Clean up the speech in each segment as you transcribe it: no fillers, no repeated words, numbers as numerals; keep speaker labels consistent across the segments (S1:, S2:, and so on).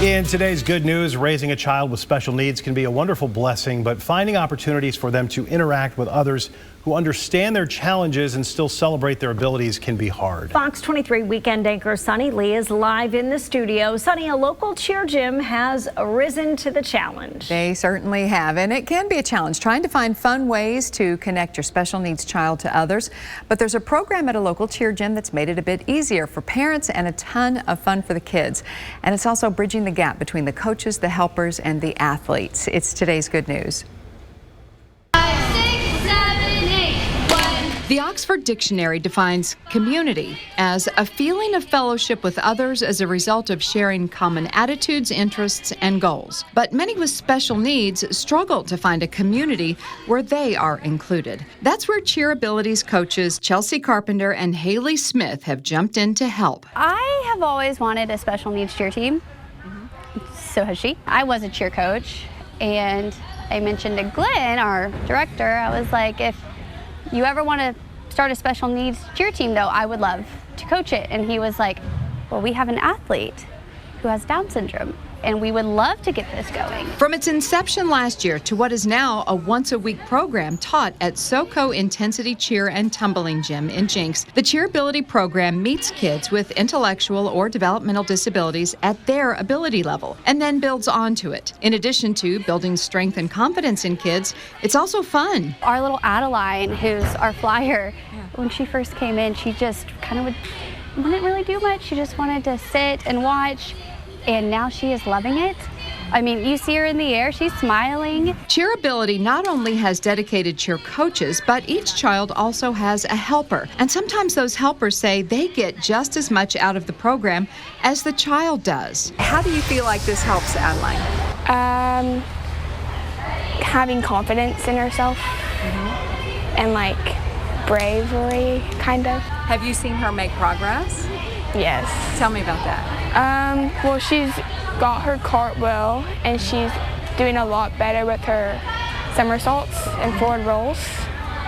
S1: In today's good news, raising a child with special needs can be a wonderful blessing, but finding opportunities for them to interact with others who understand their challenges and still celebrate their abilities can be hard.
S2: Fox 23 weekend anchor Sunny Lee is live in the studio. Sunny, a local cheer gym has risen to the challenge.
S3: They certainly have, and it can be a challenge trying to find fun ways to connect your special needs child to others. But there's a program at a local cheer gym that's made it a bit easier for parents and a ton of fun for the kids. And it's also bridging the gap between the coaches, the helpers, and the athletes. It's today's good news.
S4: The Oxford Dictionary defines community as a feeling of fellowship with others as a result of sharing common attitudes, interests, and goals. But many with special needs struggle to find a community where they are included. That's where Cheerability's coaches Chelsea Carpenter and Haley Smith have jumped in to help.
S5: I have always wanted a special needs cheer team. So has she. I was a cheer coach, and I mentioned to Glenn, our director, I was like, if you ever want to start a special needs cheer team, though, I would love to coach it. And he was like, well, we have an athlete who has Down syndrome, and we would love to get this going.
S4: From its inception last year to what is now a once-a-week program taught at SoCo Intensity Cheer and Tumbling Gym in Jenks, the Cheerability program meets kids with intellectual or developmental disabilities at their ability level and then builds onto it. In addition to building strength and confidence in kids, it's also fun.
S5: Our little Adeline, who's our flyer, when she first came in, she just kind of wouldn't really do much. She just wanted to sit and watch. And now she is loving it. I mean, you see her in the air, she's smiling.
S4: Cheerability not only has dedicated cheer coaches, but each child also has a helper. And sometimes those helpers say they get just as much out of the program as the child does.
S3: How do you feel like this helps Adeline?
S6: Having confidence in herself and like bravery, kind of.
S3: Have you seen her make progress?
S6: Yes.
S3: Tell me about that.
S6: Well, she's got her cartwheel and she's doing a lot better with her somersaults and forward rolls.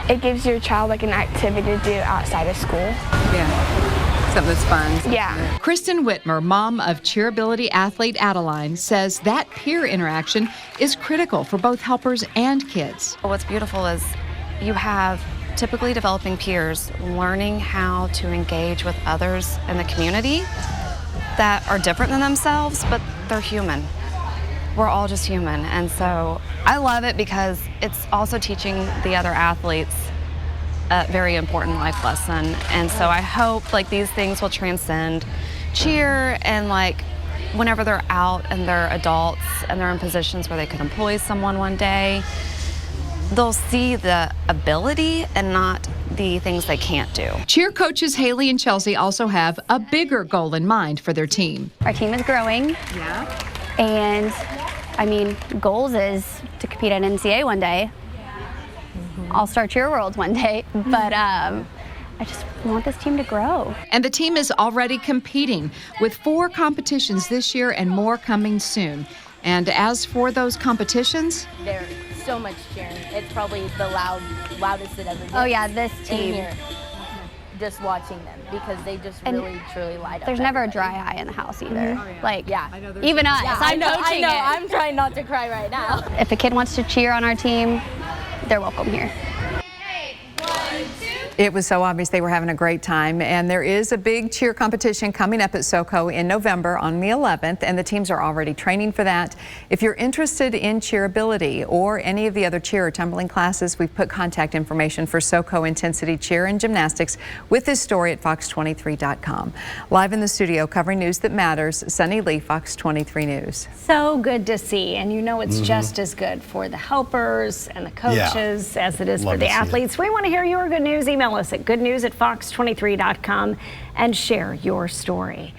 S6: It gives your child like an activity to do outside of school.
S3: Yeah, something that's fun.
S6: Yeah.
S4: Kristen Whitmer, mom of Cheerability athlete Adeline, says that peer interaction is critical for both helpers and kids.
S7: What's beautiful is you have typically developing peers learning how to engage with others in the community that are different than themselves, but they're human. We're all just human. And so I love it because it's also teaching the other athletes a very important life lesson. And so I hope like these things will transcend cheer, and like whenever they're out and they're adults and they're in positions where they could employ someone one day, they'll see the ability and not the things they can't do.
S4: Cheer coaches Haley and Chelsea also have a bigger goal in mind for their team.
S5: Our team is growing.
S3: Yeah.
S5: And I mean, goals is to compete at NCAA one day. All-Star Cheer Worlds one day. But I just want this team to grow.
S4: And the team is already competing with 4 competitions this year and more coming soon. And as for those competitions,
S8: they're so much cheering. It's probably the loudest it ever gets.
S5: Oh yeah, this team.
S8: Here, just watching them because they just really truly light up.
S5: There's never a
S8: everybody.
S5: dry eye in the house either.
S8: Oh, yeah.
S5: Like,
S8: yeah.
S5: even us.
S8: Yeah,
S5: I'm
S8: I
S5: coaching
S8: know.
S5: it.
S8: I'm trying not to cry right now.
S5: If a kid wants to cheer on our team, they're welcome here.
S3: It was so obvious they were having a great time, and there is a big cheer competition coming up at SoCo in November on the 11th, and the teams are already training for that. If you're interested in Cheerability or any of the other cheer or tumbling classes, we've put contact information for SoCo Intensity Cheer and Gymnastics with this story at fox23.com. Live in the studio covering news that matters, Sunny Lee, Fox 23 News.
S2: So good to see, and you know it's just as good for the helpers and the coaches as it is for the athletes. We want to hear your good news. Email us at goodnews@fox23.com and share your story.